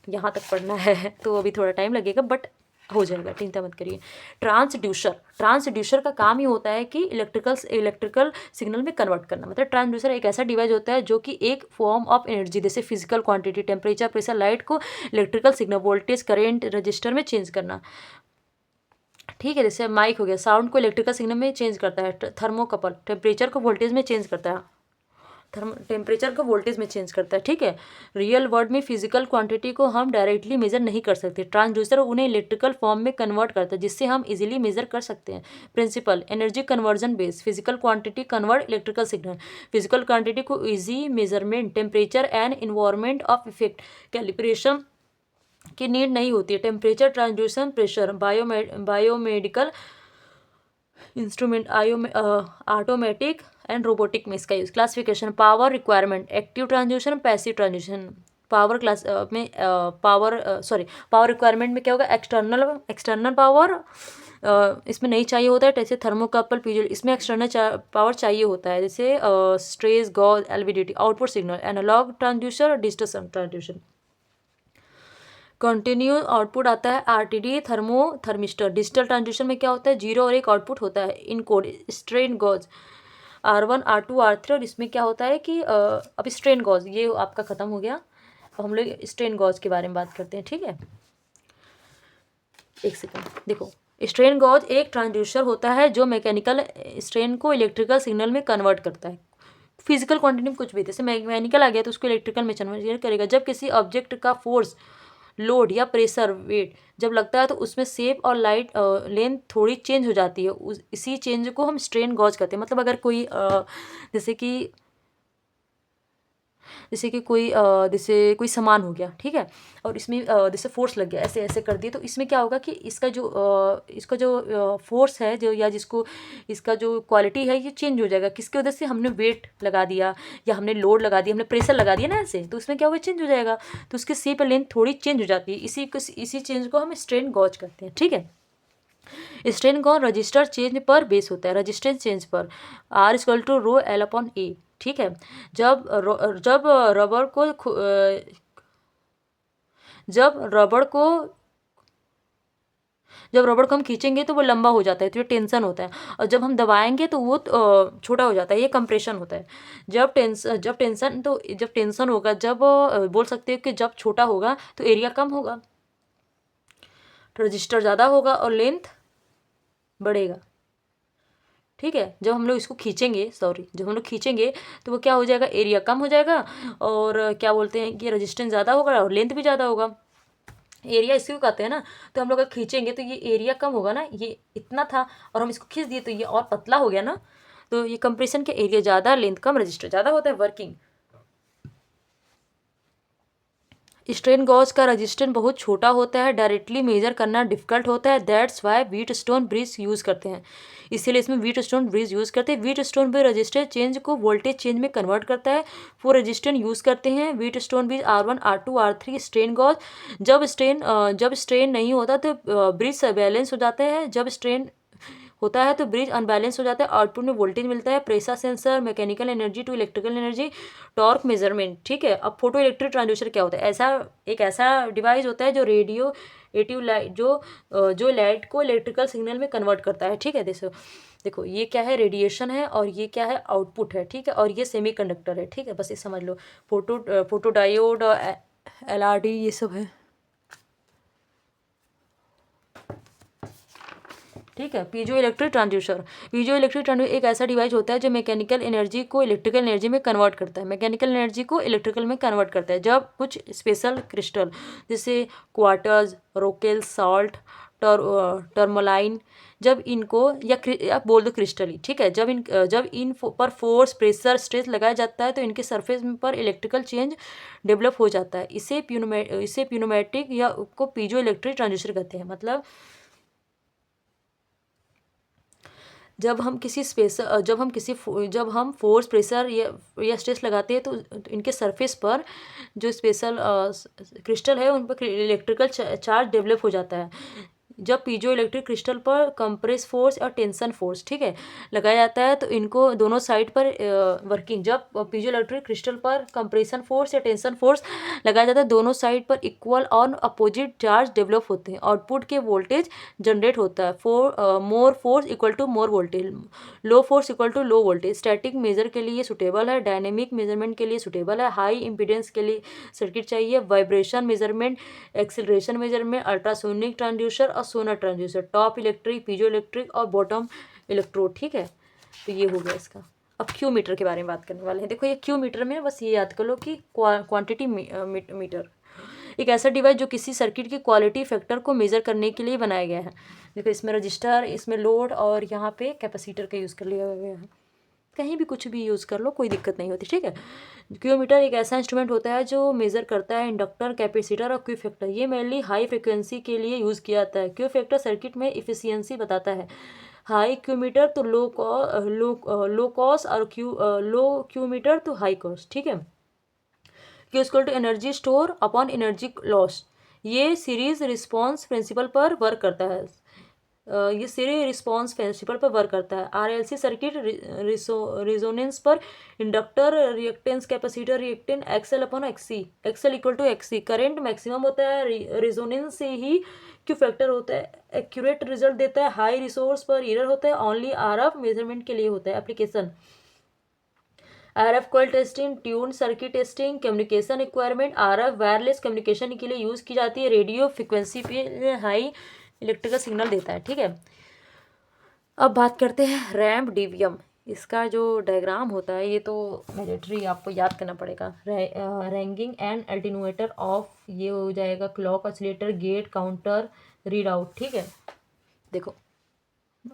यहाँ तक पढ़ना है तो अभी थोड़ा टाइम लगेगा, बट हो जाएगा, चिंता मत करिए। ट्रांसड्यूसर का काम ही होता है कि इलेक्ट्रिकल सिग्नल में कन्वर्ट करना। मतलब ट्रांसड्यूसर एक ऐसा डिवाइस होता है जो कि एक फॉर्म ऑफ एनर्जी, जैसे physical quantity, temperature, pressure, light को electrical signal, voltage, current, resistor में चेंज करना, ठीक है। जैसे माइक हो गया, साउंड को इलेक्ट्रिकल सिग्नल में चेंज करता है। थर्मोकपल, टेम्परेचर को वोल्टेज में चेंज करता है, टेम्परेचर को वोल्टेज में चेंज करता है, ठीक है। रियल वर्ल्ड में फिजिकल क्वांटिटी को हम डायरेक्टली मेजर नहीं कर सकते, ट्रांसड्यूसर उन्हें इलेक्ट्रिकल फॉर्म में कन्वर्ट करता है जिससे हम इजीली मेजर कर सकते हैं। Principle, energy conversion base, physical quantity convert electrical signal, physical quantity को easy measurement, temperature and environment of effect, calibration की नीड नहीं होती है। Temperature, transducer, pressure, biomedical instrument, automatic and robotic में इसका use. Classification, power requirement, active transducer, passive transducer. Power class में power requirement में क्या होगा, एक्सटर्नल पावर इसमें नहीं चाहिए होता है, जैसे थर्मोकपल, पीजो, इसमें एक्सटर्नल पावर चाहिए होता है, जैसे stress, gauge, LVDT. Output signal, analogue transducer, digital transducer. Continue output आता है आरटीडी, थर्मिस्टर। डिजिटल ट्रांसड्यूसर में क्या होता है, 0 और 1 आउटपुट होता है। Encode, strain gauge, R1, R2, R3। और इसमें क्या होता है कि अब स्ट्रेन गॉज ये आपका ख़त्म हो गया, अब हम लोग स्ट्रेन गॉज के बारे में बात करते हैं, ठीक है। एक सेकंड, देखो, स्ट्रेन गॉज एक ट्रांसड्यूसर होता है जो मैकेनिकल स्ट्रेन को इलेक्ट्रिकल सिग्नल में कन्वर्ट करता है। फिजिकल क्वांटिटी में कुछ भी, जैसे मैकेनिकल आ गया तो उसको इलेक्ट्रिकल में कन्वर्ट करेगा। जब किसी ऑब्जेक्ट का फोर्स, लोड या प्रेशर, वेट जब लगता है तो उसमें शेप और लाइट लेंथ थोड़ी चेंज हो जाती है, इसी चेंज को हम स्ट्रेन गॉज कहते हैं। मतलब अगर कोई जैसे कि जैसे कि जैसे कोई सामान हो गया, ठीक है, और इसमें जैसे फोर्स लग गया, ऐसे ऐसे कर दिए, तो इसमें क्या होगा कि इसका जो फोर्स है, जो या जिसको इसका जो क्वालिटी है, ये चेंज हो जाएगा। किसकी वजह से? हमने वेट लगा दिया या हमने लोड लगा दिया, हमने प्रेशर लगा दिया ना ऐसे, तो उसमें क्या होगा? चेंज हो जाएगा। तो उसकी शेप और लेंथ थोड़ी चेंज हो जाती है। इसी चेंज को हम स्ट्रेन गॉज कहते हैं, ठीक है। स्ट्रेन गॉज रजिस्टर चेंज पर बेस होता है, रजिस्टेंस चेंज पर। R equal to rho L upon A, ठीक है। जब जब रबर को जब रबड़ को जब रबड़ को हम खींचेंगे तो वो लंबा हो जाता है, तो ये टेंशन होता है। और जब हम दबाएंगे तो वो छोटा हो जाता है, ये कंप्रेशन होता है। जब टेंशन होगा, जब बोल सकते हो कि जब छोटा होगा तो एरिया कम होगा, तो रजिस्टर ज़्यादा होगा और लेंथ बढ़ेगा, ठीक है। जब हम लोग इसको खींचेंगे, जब हम लोग खींचेंगे तो वो क्या हो जाएगा? एरिया कम हो जाएगा, और क्या बोलते हैं कि रेजिस्टेंस ज़्यादा होगा और लेंथ भी ज़्यादा होगा। एरिया इसी को कहते हैं ना। तो हम लोग अगर खींचेंगे तो ये एरिया कम होगा ना, ये इतना था और हम इसको खींच दिए तो ये और पतला हो गया ना। तो ये कंप्रेशन के एरिया ज़्यादा, लेंथ कम, रजिस्टर ज़्यादा होता है। वर्किंग स्ट्रेन गॉज का रजिस्टेंस बहुत छोटा होता है, डायरेक्टली मेजर करना डिफिकल्ट होता है। That's why wheat stone bridge use करते हैं, इसीलिए इसमें व्हीट स्टोन ब्रिज यूज़ करते हैं। Wheatstone bridge register change को वोल्टेज चेंज में कन्वर्ट करता है। वो रजिस्टेंस यूज़ करते हैं Wheatstone bridge R1 R2 R3 strain gauge. जब स्ट्रेन नहीं होता तो ब्रिज बैलेंस हो जाता है। जब स्ट्रेन होता है तो ब्रिज अनबैलेंस हो जाता है, आउटपुट में वोल्टेज मिलता है। Pressure sensor, mechanical energy to electrical energy, torque measurement, ठीक है। अब फोटो इलेक्ट्रिक ट्रांसड्यूसर क्या होता है? एक ऐसा डिवाइस होता है जो रेडियो एटिव लाइट जो लाइट को इलेक्ट्रिकल सिग्नल में कन्वर्ट करता है, ठीक है। देखो ये क्या है? रेडिएशन है, और ये क्या है? आउटपुट है, ठीक है। और ये सेमीकंडक्टर है, ठीक है। बस ये समझ लो। फोटो डायोड, LRD, ये सब है, ठीक है। पीजो इलेक्ट्रिक ट्रांसड्यूसर एक ऐसा डिवाइस होता है जो मैकेनिकल एनर्जी को इलेक्ट्रिकल एनर्जी में कन्वर्ट करता है, मैकेनिकल एनर्जी को इलेक्ट्रिकल में कन्वर्ट करता है। जब कुछ स्पेशल क्रिस्टल जैसे क्वार्ट्ज, रोकेल सॉल्ट, टर्मोलाइन, जब इनको या बोल दो क्रिस्टल ही, ठीक है, पर फोर्स, प्रेशर, स्ट्रेस लगाया जाता है तो इनके सरफेस पर इलेक्ट्रिकल चेंज डेवलप हो जाता है। इसे प्यूनोमेटिक या को पीजो इलेक्ट्रिक ट्रांसड्यूसर कहते हैं। मतलब जब हम फोर्स, प्रेशर या स्ट्रेस लगाते हैं तो इनके सरफेस पर जो स्पेशल क्रिस्टल है उन पर इलेक्ट्रिकल चार्ज डेवलप हो जाता है। जब पीजो इलेक्ट्रिक क्रिस्टल पर कंप्रेस फोर्स और टेंशन फोर्स, ठीक है, लगाया जाता है तो इनको दोनों साइड पर वर्किंग जब पीजो इलेक्ट्रिक क्रिस्टल पर कंप्रेशन फोर्स या टेंशन फोर्स लगाया जाता है, दोनों साइड पर इक्वल और अपोजिट चार्ज डेवलप होते हैं। आउटपुट के वोल्टेज जनरेट होता है। More force equal to more voltage, low force equal to low voltage. Static measure के लिए सूटेबल है, डायनेमिक मेजरमेंट के लिए सूटेबल है, हाई इम्पीडेंस के लिए सर्किट चाहिए, vibration measurement, acceleration measurement, ultrasonic transducer और sonar transducer, top electric, piezo electric और बॉटम इलेक्ट्रोड, ठीक है। तो ये हो गया इसका। अब क्यू मीटर के बारे में बात करने वाले हैं। देखो ये क्यू मीटर में बस ये याद कर लो कि क्वांटिटी मीटर एक ऐसा डिवाइस जो किसी सर्किट की क्वालिटी फैक्टर को मेजर करने के लिए बनाया गया है। देखो इसमें रजिस्टर, इसमें लोड और यहाँ पे कैपेसिटर का यूज़ कर लिया गया है। कहीं भी कुछ भी यूज़ कर लो, कोई दिक्कत नहीं होती, ठीक है। क्यू मीटर एक ऐसा इंस्ट्रूमेंट होता है जो मेज़र करता है इंडक्टर, कैपेसिटर और क्यू फैक्टर। ये मेनली हाई फ्रिक्वेंसी के लिए यूज़ किया जाता है। क्यू फैक्टर सर्किट में इफिशियंसी बताता है। हाई क्यू मीटर तो लो कॉस्ट और लो क्यू मीटर तो हाई कॉस्ट, ठीक है। Q equal to energy store upon energy loss. ये सीरीज रिस्पॉन्स प्रिंसिपल पर वर्क करता है। ये सीरीज रिस्पॉन्स प्रिंसिपल पर वर्क करता है। आरएलसी सर्किट रिजोनेंस पर inductor reactance, capacitor reactance, XL upon XC, XL equal to XC. Current maximum होता है रिजोनेंस से ही क्यू फैक्टर होता है, एक्यूरेट रिजल्ट देता है। हाई रिसोर्स पर एरर होता है, ओनली आरएफ मेजरमेंट के लिए होता है। Application RF coil testing, tune circuit testing, communication requirement. RF wireless communication के लिए यूज़ की जाती है। रेडियो फ्रिक्वेंसी पे हाई इलेक्ट्रिकल सिग्नल देता है, ठीक है। अब बात करते हैं रैम्प डीवीएम। इसका जो डायग्राम होता है ये तो मिलिट्री आपको याद करना पड़ेगा। रैंगिंग एंड अल्टीन्यूएटर ऑफ, ये हो जाएगा clock oscillator, gate counter, read out, ठीक है। देखो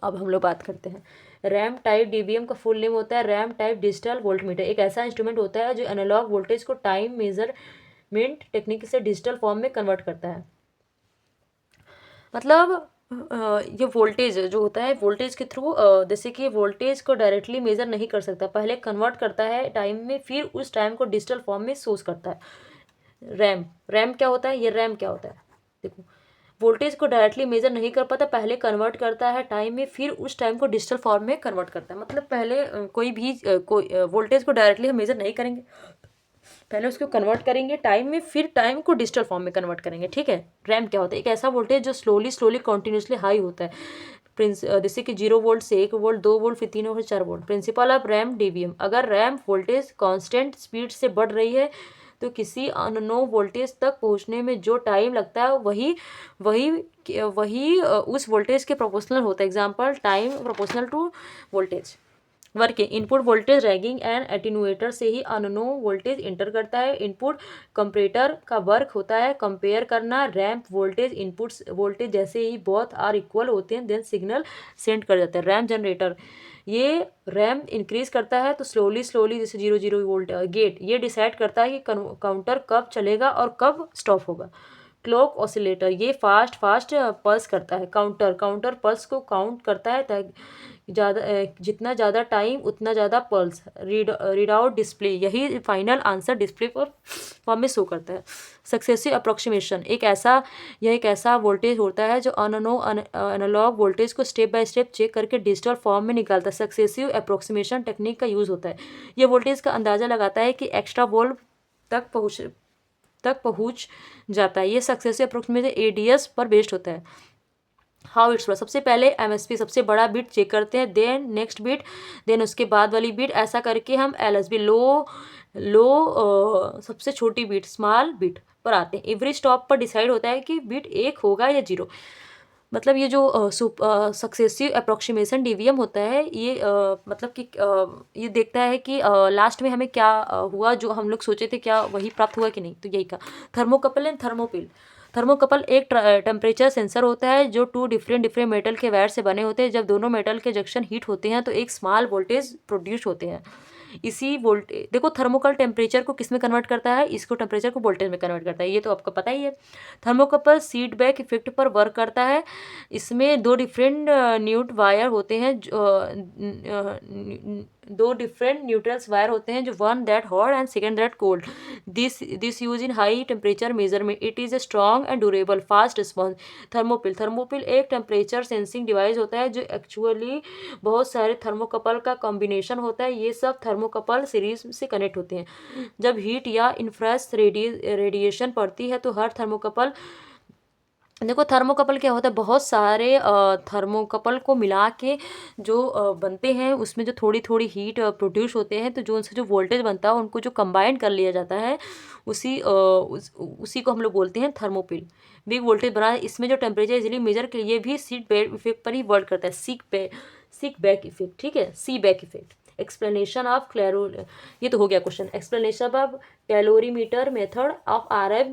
अब हम लोग बात करते हैं रैम टाइप डीबीएम का फुल नेम होता है रैम टाइप डिजिटल वोल्टमीटर। एक ऐसा इंस्ट्रूमेंट होता है जो एनालॉग वोल्टेज को टाइम मेजरमेंट टेक्निक से डिजिटल फॉर्म में कन्वर्ट करता है। मतलब ये वोल्टेज जो होता है वोल्टेज के थ्रू जैसे कि वोल्टेज को डायरेक्टली मेजर नहीं कर सकता, पहले कन्वर्ट करता है टाइम में, फिर उस टाइम को डिजिटल फॉर्म में सोर्स करता है। रैम क्या होता है, ये रैम क्या होता है, देखो वोल्टेज को डायरेक्टली मेजर नहीं कर पाता, पहले कन्वर्ट करता है टाइम में, फिर उस टाइम को डिजिटल फॉर्म में कन्वर्ट करता है। मतलब पहले कोई भी कोई वोल्टेज को डायरेक्टली हम मेजर नहीं करेंगे, पहले उसको कन्वर्ट करेंगे टाइम में, फिर टाइम को डिजिटल फॉर्म में कन्वर्ट करेंगे। ठीक है। रैम क्या होता है, एक ऐसा वोल्टेज जो स्लोली कॉन्टिन्यूसली हाई होता है, जैसे कि 0 वोल्ट से 1 वोल्ट, 2 वोल्ट, फिर 3 volt, 4 volt. Principle of RAM DBM, अगर रैम वोल्टेज कांस्टेंट स्पीड से बढ़ रही है तो किसी अननोन वोल्टेज तक पहुंचने में जो टाइम लगता है वही वही वही उस वोल्टेज के प्रोपोर्शनल होता है। Example time proportional to voltage. Work input voltage ranging and attenuator से ही अननोन वोल्टेज इंटर करता है। इनपुट कंपैरेटर का वर्क होता है कंपेयर करना रैंप वोल्टेज इनपुट वोल्टेज, जैसे ही बोथ आर इक्वल होते हैं देन सिग्नल सेंड कर जाता है। रैम जनरेटर, ये रैम इंक्रीज करता है तो स्लोली जैसे 0 वोल्ट गेट ये डिसाइड करता है कि काउंटर कब चलेगा और कब स्टॉप होगा। क्लॉक ऑसिलेटर, ये फास्ट पल्स करता है, काउंटर पल्स को काउंट करता है ताकि जितना ज़्यादा टाइम उतना ज़्यादा पल्स। रीड आउट डिस्प्ले, यही फाइनल आंसर डिस्प्ले पर फॉर्म में शो करता है। सक्सेसिव अप्रोक्सीमेशन, यह एक ऐसा वोल्टेज होता है जो एनालॉग वोल्टेज को स्टेप बाय स्टेप चेक करके डिजिटल फॉर्म में निकालता है। सक्सेसिव अप्रोक्सीमेशन टेक्निक का यूज़ होता है, यह वोल्टेज का अंदाज़ा लगाता है कि एक्स्ट्रा वोल्ट तक पहुंच जाता है। ये सक्सेसिव अप्रोक्सीमेशन एडीएस पर बेस्ड होता है। हाउ इट्स, सबसे पहले एमएसपी सबसे बड़ा बिट चेक करते हैं, देन नेक्स्ट बिट, देन उसके बाद वाली बिट, ऐसा करके हम एलएसबी लो सबसे छोटी बिट स्मॉल बिट पर आते हैं। एवरी स्टॉप पर डिसाइड होता है कि बिट 1 होगा या 0। मतलब ये जो सक्सेसिव अप्रोक्सीमेशन डीवीएम होता है ये मतलब कि ये देखता है कि लास्ट में हमें क्या हुआ, जो हम लोग सोचे थे क्या वही प्राप्त हुआ कि नहीं। तो यही का थर्मोकपल एंड थर्मोपिल। थर्मोकपल एक टेम्परेचर सेंसर होता है जो 2 डिफरेंट मेटल के वायर से बने होते हैं। जब दोनों मेटल के जंक्शन हीट होते हैं तो एक स्मॉल वोल्टेज प्रोड्यूस होते हैं। इसी वोल्टेज, देखो थर्मोकपल टेम्परेचर को किस में कन्वर्ट करता है, इसको टेम्परेचर को वोल्टेज में कन्वर्ट करता है, ये तो आपको पता ही है। थर्मोकपल सीट बैक इफेक्ट पर वर्क करता है। इसमें 2 डिफरेंट न्यूट वायर होते हैं, 2 डिफरेंट न्यूट्रल्स वायर होते हैं, जो one that hot and second that cold. This use in high temperature measurement, it is a strong and durable fast response. Thermopile एक टेम्परेचर सेंसिंग डिवाइस होता है जो actually बहुत सारे थर्मोकपल का कॉम्बिनेशन होता है। ये सब थर्मोकपल सीरीज से कनेक्ट होते हैं। जब हीट या इन्फ्रास रेडिएशन पड़ती है तो हर थर्मोकपल, देखो थर्मोकपल क्या होता है, बहुत सारे थर्मोकपल को मिला के जो बनते हैं, उसमें जो थोड़ी हीट प्रोड्यूस होते हैं, तो जो उनसे जो वोल्टेज बनता है उनको जो कंबाइन कर लिया जाता है उसी को हम लोग बोलते हैं थर्मोपिल। बिग वोल्टेज बना है, इसमें जो टेम्परेचर इजीली मेजर के लिए भी सीट बैक इफेक्ट पर ही वर्क करता है। सीक बैक इफेक्ट, ठीक है, सी बैक इफेक्ट। एक्सप्लेनेशन ऑफ ये तो हो गया question. Explanation of calorimeter method of RF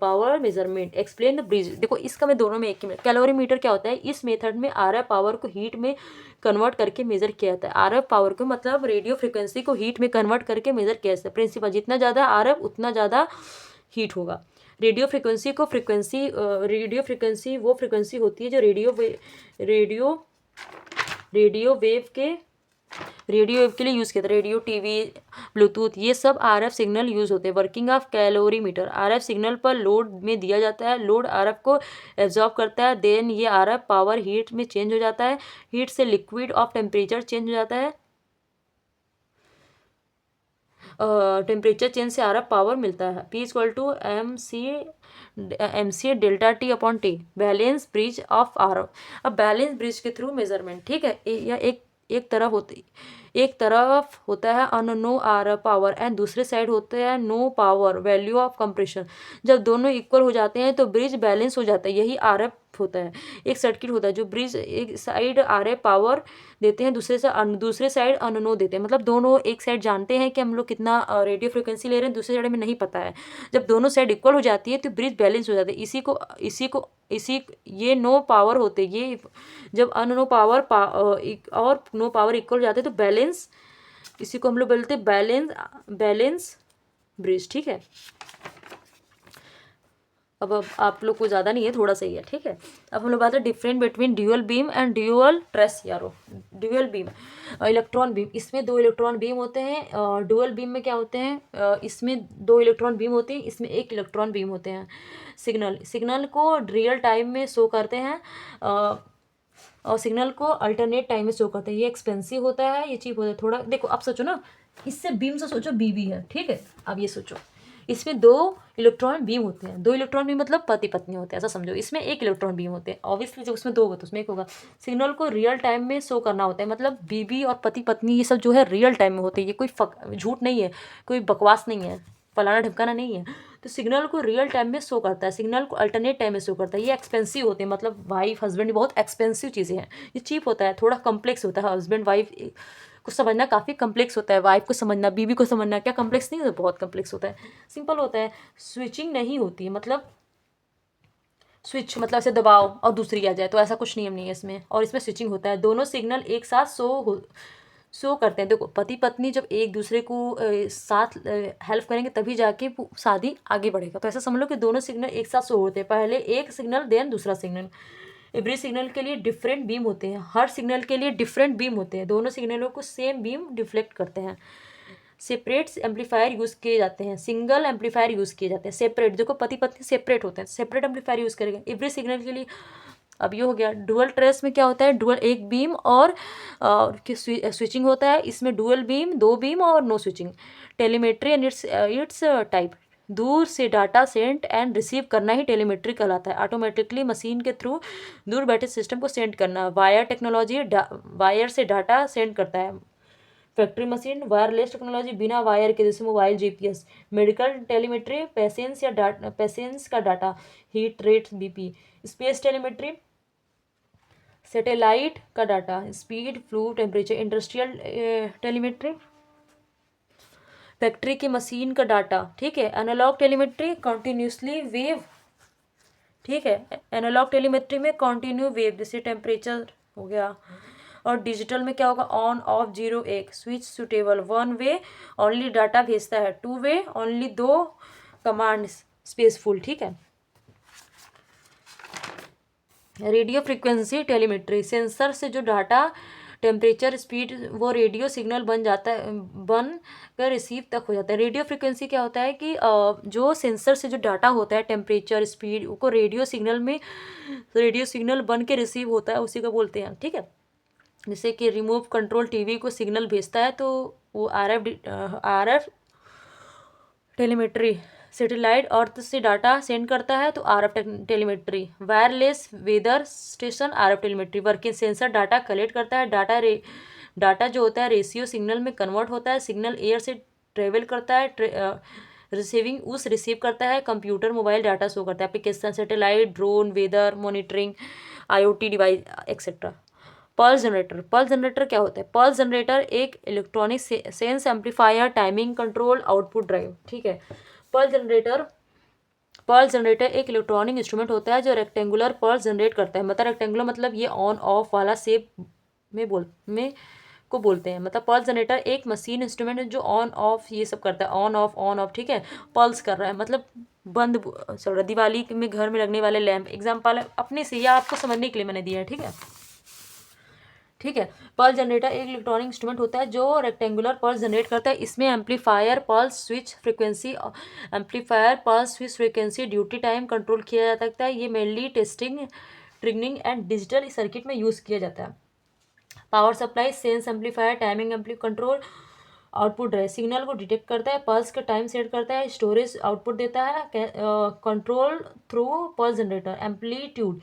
power measurement, explain the bridge. देखो इसका मैं दोनों में एक ही में, कैलोरीमीटर क्या होता है, इस मेथड में आरएफ पावर को हीट में कन्वर्ट करके मेजर किया जाता है। आरएफ पावर को मतलब रेडियो फ्रिक्वेंसी को हीट में कन्वर्ट करके मेजर किया जाता है। प्रिंसिपल, जितना ज़्यादा आरएफ उतना ज़्यादा हीट होगा। रेडियो फ्रिक्वेंसी वो फ्रिक्वेंसी होती है जो रेडियो वेव के लिए यूज़ किया था। रेडियो, टीवी, ब्लूटूथ, ये सब आरएफ सिग्नल यूज़ होते हैं। Working of calorimeter, RF signal पर लोड में दिया जाता है, लोड आरएफ को एब्जॉर्ब करता है, देन ये आरएफ पावर हीट में चेंज हो जाता है, हीट से लिक्विड ऑफ टेम्परेचर चेंज हो जाता है, टेम्परेचर चेंज से आरएफ पावर मिलता है। P = MC delta T upon T, balance bridge of RF. अब बैलेंस ब्रिज के थ्रू मेजरमेंट, ठीक है, या एक तरफ होता है अननो आरएफ पावर एंड दूसरे साइड होता है known power value of compression. जब दोनों इक्वल हो जाते हैं तो ब्रिज बैलेंस हो जाता है, यही आरएफ होता है, एक सर्किट होता है जो ब्रिज एक साइड RF पावर देते हैं, दूसरे साइड अननो देते हैं। मतलब दोनों एक साइड जानते हैं कि हम लोग कितना रेडियो फ्रिक्वेंसी ले रहे हैं, दूसरे साइड में नहीं पता है। जब दोनों साइड इक्वल हो जाती है तो ब्रिज बैलेंस हो जाता है। इसी ये नो पावर होते, ये जब अननो पावर और नो पावर इक्वल हो जाते हैं तो बैलेंस, इसी को हम लोग बोलते हैं बैलेंस ब्रिज। ठीक है, अब आप लोग को ज़्यादा नहीं है, थोड़ा सा ही है। ठीक है, अब हम लोग बात है different between dual beam and dual trace यारो। ड्यूअल बीम इलेक्ट्रॉन बीम, इसमें 2 इलेक्ट्रॉन बीम होते हैं। ड्यूअल बीम में क्या होते हैं, इसमें 2 इलेक्ट्रॉन बीम होते हैं, इसमें 1 इलेक्ट्रॉन बीम होते हैं। सिग्नल को रियल टाइम में शो करते हैं और सिग्नल को अल्टरनेट टाइम में शो करते हैं। ये एक्सपेंसिव होता है, ये चीप होता है थोड़ा। देखो आप सोचो ना, इससे बीम से सोचो बीबी है। ठीक है, अब ये सोचो इसमें 2 इलेक्ट्रॉन बीम होते हैं, 2 इलेक्ट्रॉन बीम मतलब पति पत्नी होते हैं, ऐसा समझो। इसमें 1 इलेक्ट्रॉन बीम होते हैं, ऑब्वियसली जब उसमें 2 होगा तो उसमें 1 होगा। सिग्नल को रियल टाइम में शो करना होता है, मतलब बीबी और पति पत्नी ये सब जो है रियल टाइम में होते हैं। ये कोई झूठ नहीं है, कोई बकवास नहीं है, फलाना ढिमकाना नहीं है। तो सिग्नल को रियल टाइम में शो करता है, सिग्नल को अल्टरनेट टाइम में शो करता है। ये एक्सपेंसिव होते हैं, मतलब वाइफ हस्बैंड बहुत एक्सपेंसिव चीज़ें हैं। ये चीप होता है, थोड़ा कम्प्लेक्स होता है। हस्बैंड वाइफ को समझना काफ़ी कम्प्लेक्स होता है, वाइफ को समझना, बीवी को समझना क्या कम्प्लेक्स नहीं होता, बहुत कम्प्लेक्स होता है। सिंपल होता है, स्विचिंग नहीं होती है, मतलब स्विच मतलब ऐसे दबाओ और दूसरी आ जाए, तो ऐसा कुछ नियम नहीं है इसमें। और इसमें स्विचिंग होता है, दोनों सिग्नल एक साथ शो करते हैं। देखो पति पत्नी जब एक दूसरे को साथ हेल्प करेंगे तभी जाके शादी आगे बढ़ेगा। तो ऐसा समझ लो कि दोनों सिग्नल एक साथ शो होते हैं, पहले एक सिग्नल देन दूसरा सिग्नल। एवरी सिग्नल के लिए डिफरेंट बीम होते हैं, हर सिग्नल के लिए डिफरेंट बीम होते हैं, दोनों सिग्नलों को सेम बीम डिफ्लेक्ट करते हैं। सेपरेट एम्पलीफायर यूज़ किए जाते हैं, सिंगल एम्पलीफायर यूज़ किए जाते हैं। सेपरेट, देखो पति पत्नी सेपरेट होते हैं, सेपरेट एम्पलीफायर यूज़ करेंगे एवरी सिग्नल के लिए। अब ये हो गया। डुअल ट्रेस में क्या होता है, डुअल एक बीम और स्विचिंग होता है। इसमें डुअल बीम, 2 बीम और no switching. Telemetry and its type, दूर से डाटा सेंड एंड रिसीव करना ही टेलीमेट्री कहलाता है। ऑटोमेटिकली मशीन के थ्रू दूर बैठे सिस्टम को सेंड करना। वायर टेक्नोलॉजी वायर से डाटा सेंड करता है। फैक्ट्री मशीन वायरलेस टेक्नोलॉजी, बिना वायर के, जैसे mobile GPS। Medical telemetry patients का data, heart rate BP। Space telemetry satellite का data, speed flow temperature. Industrial telemetry factory की मशीन का डाटा। ठीक है, एनालॉग टेलीमेट्री कंटिन्यूसली वेव। ठीक है, एनालॉग टेलीमेट्री में कंटिन्यू वेव, जैसे टेम्परेचर हो गया। और डिजिटल में क्या होगा, on off 0 1 switch suitable, 1 way only data भेजता है, 2 वे ओनली 2 कमांड स्पेसफुल। ठीक है, रेडियो फ्रिक्वेंसी टेलीमेट्री, सेंसर से जो डाटा टेम्परेचर स्पीड वो रेडियो सिग्नल बन कर रिसीव तक हो जाता है। रेडियो फ्रिक्वेंसी क्या होता है कि जो सेंसर से जो डाटा होता है टेम्परेचर स्पीड को रेडियो सिग्नल बन के रिसीव होता है, उसी को बोलते हैं। ठीक है, जैसे कि रिमोट कंट्रोल टीवी को सिग्नल भेजता है तो वो RF टेलीमेट्री। सैटेलाइट अर्थ से डाटा सेंड करता है तो RF telemetry. Wireless weather station RF telemetry. Working sensor data collect करता है, डाटा जो होता है रेशियो सिग्नल में कन्वर्ट होता है। सिग्नल एयर से ट्रेवल करता है, रिसीव करता है। कंप्यूटर मोबाइल डाटा शो करता है। Application satellite, drone, weather monitoring, IoT device etcetera. Pulse generator क्या होता है, पल्स जनरेटर एक electronic sense amplifier, timing control, output drive. ठीक है, पल्स जनरेटर एक इलेक्ट्रॉनिक इंस्ट्रूमेंट होता है जो रेक्टेंगुलर पल्स जनरेट करता है। मतलब रेक्टेंगुलर मतलब ये ऑन ऑफ वाला शेप में को बोलते हैं। मतलब पल्स जनरेटर एक मशीन इंस्ट्रूमेंट है जो ऑन ऑफ ये सब करता है, ऑन ऑफ। ठीक है, पल्स कर रहा है मतलब बंद चल रहा है। दिवाली में घर में लगने वाले लैंप एग्जाम्पल अपने से या आपको समझने के लिए मैंने दिया है। ठीक है, पल्स जनरेटर एक इलेक्ट्रॉनिक इंस्ट्रूमेंट होता है जो रेक्टेंगुलर पल्स जनरेट करता है। इसमें amplifier pulse switch frequency duty time control किया जा सकता है। ये mainly testing, triggering and digital circuit में यूज़ किया जाता है। Power supply, sense amplifier, timing control, output drive. Signal को डिटेक्ट करता है, पल्स का टाइम सेट करता है, स्टोरेज आउटपुट देता है। Control through pulse generator. Amplitude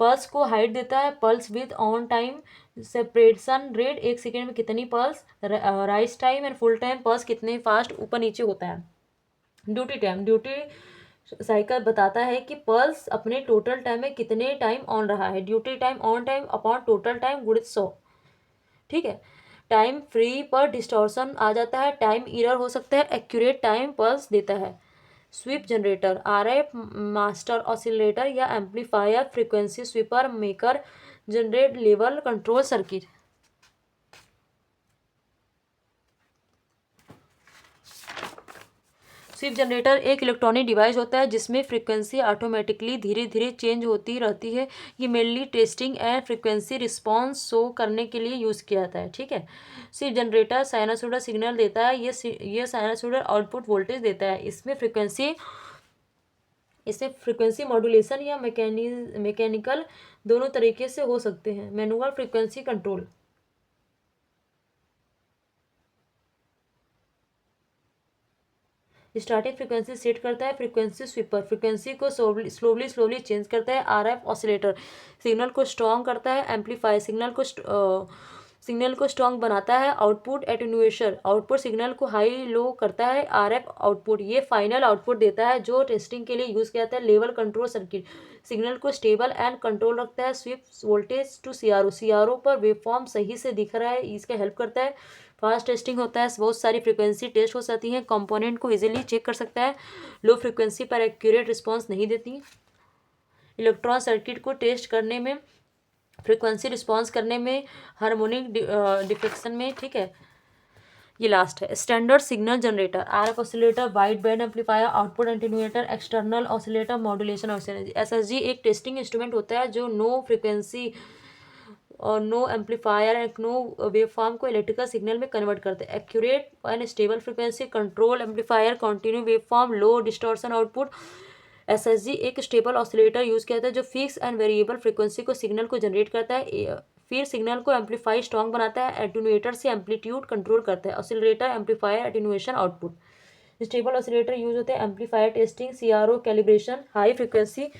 pulse को हाइट देता है। Pulse with on time separation rate, 1 second में कितनी pulse. Rise time and full time pulse कितने फास्ट ऊपर नीचे होता है। ड्यूटी साइकिल बताता है कि पल्स अपने टोटल टाइम में कितने टाइम ऑन रहा है, duty time on time upon total time गुणित 100। ठीक है, टाइम फ्री पर डिस्टॉर्शन आ जाता है, टाइम एरर हो सकता है, एक्यूरेट टाइम पल्स देता है। Sweep generator, RF master oscillator या amplifier frequency sweeper maker generate level control circuit. Sweep generator एक इलेक्ट्रॉनिक डिवाइस होता है जिसमें फ्रीक्वेंसी ऑटोमेटिकली धीरे धीरे चेंज होती रहती है। ये mainly testing and frequency response show करने के लिए यूज़ किया जाता है। ठीक है, स्वीप जनरेटर साइनसोइडल सिग्नल देता है, ये साइनसोइडल आउटपुट वोल्टेज देता है। इसमें फ्रीक्वेंसी मॉड्यूलेशन या मैकेनिकल दोनों तरीके से हो सकते हैं। Manual frequency control, starting frequency set करता है। फ्रीक्वेंसी स्वीपर फ्रीक्वेंसी को स्लोली चेंज करता है। आरएफ ऑसिलेटर सिग्नल को स्ट्रॉन्ग करता है। एम्पलीफायर सिग्नल को स्ट्रॉन्ग बनाता है। आउटपुट एटेन्यूएशन आउटपुट सिग्नल को हाई लो करता है। आरएफ आउटपुट ये फाइनल आउटपुट देता है जो टेस्टिंग के लिए यूज़ किया जाता है। लेवल कंट्रोल सर्किट सिग्नल को स्टेबल एंड कंट्रोल रखता है। स्विप वोल्टेज टू सीआरओ पर वेवफॉर्म सही से दिख रहा है, इसका हेल्प करता है। फास्ट टेस्टिंग होता है, बहुत सारी फ्रीक्वेंसी टेस्ट हो सकती हैं, कंपोनेंट को इजीली चेक कर सकता है। लो फ्रीक्वेंसी पर एक्यूरेट रिस्पांस नहीं देती। इलेक्ट्रॉन सर्किट को टेस्ट करने में, फ्रीक्वेंसी रिस्पांस करने में, हार्मोनिक डिफेक्शन में। ठीक है, ये लास्ट है। Standard signal generator, RF oscillator, wide band amplifier, output attenuator, external oscillator, modulation oscillator. SSG एक टेस्टिंग इंस्ट्रूमेंट होता है जो नो फ्रीक्वेंसी और no amplifier and no waveform को इलेक्ट्रिकल सिग्नल में कन्वर्ट करते हैं। Accurate and stable frequency control amplifier, continue waveform, low distortion output. SSG एक स्टेबल ऑसिलेटर यूज किया जाता है जो फिक्स एंड वेरिएबल फ्रीक्वेंसी को सिग्नल को जनरेट करता है, फिर सिग्नल को एम्पलीफाई स्ट्रॉन्ग बनाता है। एटेन्यूएटर से एम्पलीट्यूड कंट्रोल करता है। Oscillator amplifier attenuation output. Stable oscillator use होते हैं amplifier testing, CRO calibration, high frequency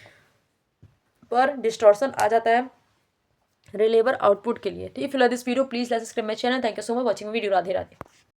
पर डिस्टॉर्शन आ जाता है रिलेवर आउटपुट के लिए। ठीक है, फिलहाल this video please like subscribe my channel. Thank you so much watching video. Radhe Radhe.